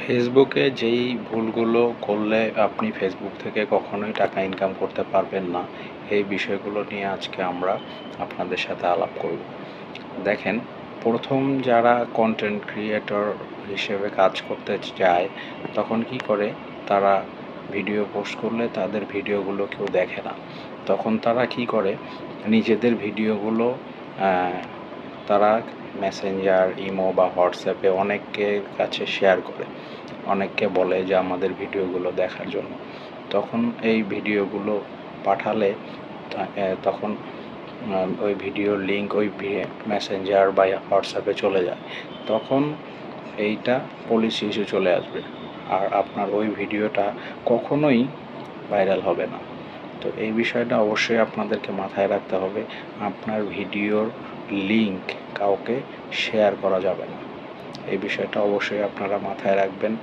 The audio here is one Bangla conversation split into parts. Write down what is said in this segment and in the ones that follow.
ফেসবুকে যেই ভুলগুলো করলে আপনি ফেসবুক থেকে কখনোই টাকা ইনকাম করতে পারবেন না, এই বিষয়গুলো নিয়ে আজকে আমরা আপনাদের সাথে আলাপ করব। দেখেন, প্রথম যারা কন্টেন্ট ক্রিয়েটর হিসেবে কাজ করতে যায়, তখন কি করে, তারা ভিডিও পোস্ট করলে তাদের ভিডিওগুলো কেউ দেখে না। তখন তারা কি করে, নিজেদের ভিডিওগুলো তারা মেসেঞ্জার, ইমো বা হোয়াটসঅ্যাপে অনেকের কাছে শেয়ার করে, অনেককে বলে যে আমাদের ভিডিওগুলো দেখার জন্য। তখন এই ভিডিওগুলো পাঠালে তখন ওই ভিডিওর লিঙ্ক ওই মেসেঞ্জার বা হোয়াটসঅ্যাপে চলে যায়। তখন এইটা পুলিশ ইস্যু চলে আসবে, আর আপনার ওই ভিডিওটা কখনোই ভাইরাল হবে না। তো এই বিষয়টা অবশ্যই আপনাদেরকে মাথায় রাখতে হবে, আপনার ভিডিওর লিঙ্ক কাউকে শেয়ার করা যাবে না। এই বিষয়টা অবশ্যই আপনারা মাথায় রাখবেন।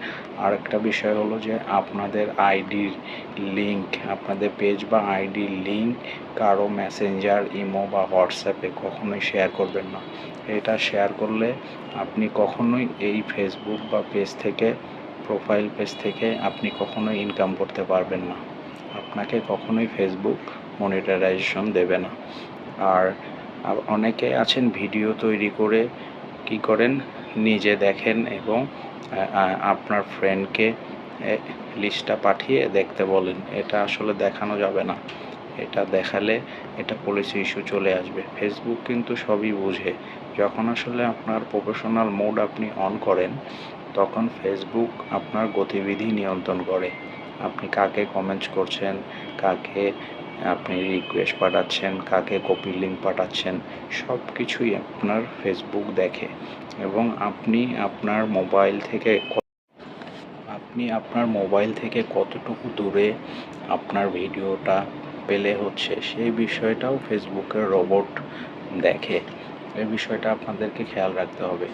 আর একটা বিষয় হলো যে আপনাদের আইডির লিঙ্ক, আপনাদের পেজ বা আইডির লিঙ্ক কারো মেসেঞ্জার, ইমো বা হোয়াটসঅ্যাপে কখনোই শেয়ার করবেন না। এটা শেয়ার করলে আপনি কখনোই এই ফেসবুক বা পেজ থেকে, প্রোফাইল পেজ থেকে আপনি কখনোই ইনকাম করতে পারবেন না। আপনাকে কখনোই ফেসবুক মনিটাইজেশন দেবে না। আর অনেকে আছেন ভিডিও তৈরি করে কি করেন, নিজে দেখেন এবং আপনার ফ্রেন্ডকে লিস্টটা পাঠিয়ে দেখতে বলেন। এটা আসলে দেখানো যাবে না। এটা দেখালে এটা পুলিশ ইস্যু চলে আসবে। ফেসবুক কিন্তু সবই বোঝে। যখন আসলে আপনার প্রফেশনাল মোড আপনি অন করেন, তখন ফেসবুক আপনার গতিবিধি নিয়ন্ত্রণ করে। আপনি কাকে কমেন্টস করছেন, কাকে আপনি রিকোয়েস্ট পাঠাচ্ছেন, কাকে কপি লিঙ্ক পাঠাচ্ছেন, সব কিছুই আপনার ফেসবুক দেখে। এবং আপনি আপনার মোবাইল থেকে কতটুকু দূরে আপনার ভিডিওটা পেলে হচ্ছে, সেই বিষয়টাও ফেসবুকের রোবট দেখে। এই বিষয়টা আপনাদেরকে খেয়াল রাখতে হবে।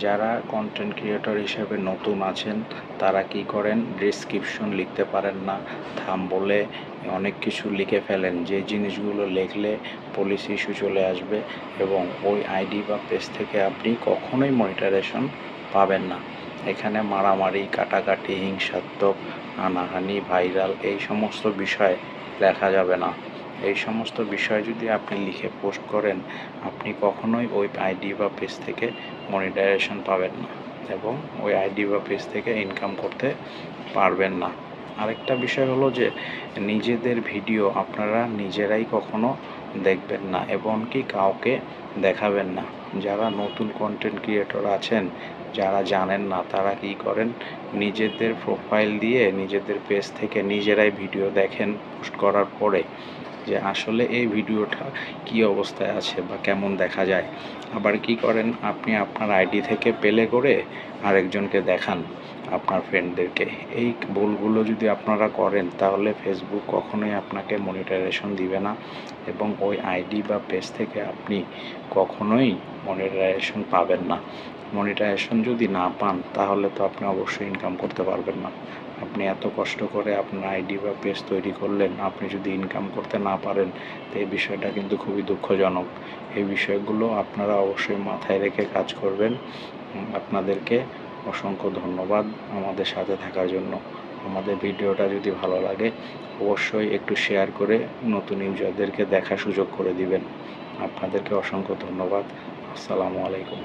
যারা কন্টেন্ট ক্রিয়েটর হিসেবে নতুন আছেন, তারা কি করেন, ডেসক্রিপশন লিখতে পারেন না, থাম্বনেলে অনেক কিছু লিখে ফেলেন, যে জিনিসগুলো লিখলে পুলিশ ইস্যু চলে আসবে এবং ওই আইডি বা পেজ থেকে আপনি কখনোই মনিটাইজেশন পাবেন না। এখানে মারামারি, কাটাকাটি, হিংসাত্মক, হানাহানি, ভাইরাল, এই সমস্ত বিষয় লেখা যাবে না। এই সমস্ত বিষয় যদি আপনি লিখে পোস্ট করেন, আপনি কখনোই ওই আইডি বা পেজ থেকে মনিটাইজেশন পাবেন না এবং ওই আইডি বা পেজ থেকে ইনকাম করতে পারবেন না। আরেকটা বিষয় হলো যে নিজেদের ভিডিও আপনারা নিজেরাই কখনো দেখবেন না এবং কি কাউকে দেখাবেন না। যারা নতুন কন্টেন্ট ক্রিয়েটর আছেন, যারা জানেন না, তারা কি করেন, নিজেদের প্রোফাইল দিয়ে নিজেদের পেজ থেকে নিজেরাই ভিডিও দেখেন পোস্ট করার পরে, যে আসলে এই ভিডিওটা কি অবস্থায় আছে বা কেমন দেখা যায়। আবার কি করেন, আপনি আপনার আইডি থেকে প্লে করে আরেকজনকে দেখান, আপনার ফ্রেন্ডদেরকে। এই ভুলগুলো যদি আপনারা করেন, তাহলে ফেসবুক কখনোই আপনাকে মনিটাইজেশন দিবে না এবং ওই আইডি বা পেজ থেকে আপনি কখনোই মনিটাইজেশন পাবেন না। মনিটাইজেশন যদি না পান, তাহলে তো আপনি অবশ্যই ইনকাম করতে পারবেন না। আপনি এত কষ্ট করে আপনার আইডি বা পেজ তৈরি করলেন, আপনি যদি ইনকাম করতে না পারেন, তো এই বিষয়টা কিন্তু খুবই দুঃখজনক। এই বিষয়গুলো আপনারা অবশ্যই মাথায় রেখে কাজ করবেন। আপনাদেরকে অসংখ্য ধন্যবাদ আমাদের সাথে থাকার জন্য। আমাদের ভিডিওটা যদি ভালো লাগে, অবশ্যই একটু শেয়ার করে নতুন ইউজারদেরকে দেখার সুযোগ করে দিবেন। আপনাদেরকে অসংখ্য ধন্যবাদ। আসসালামু আলাইকুম।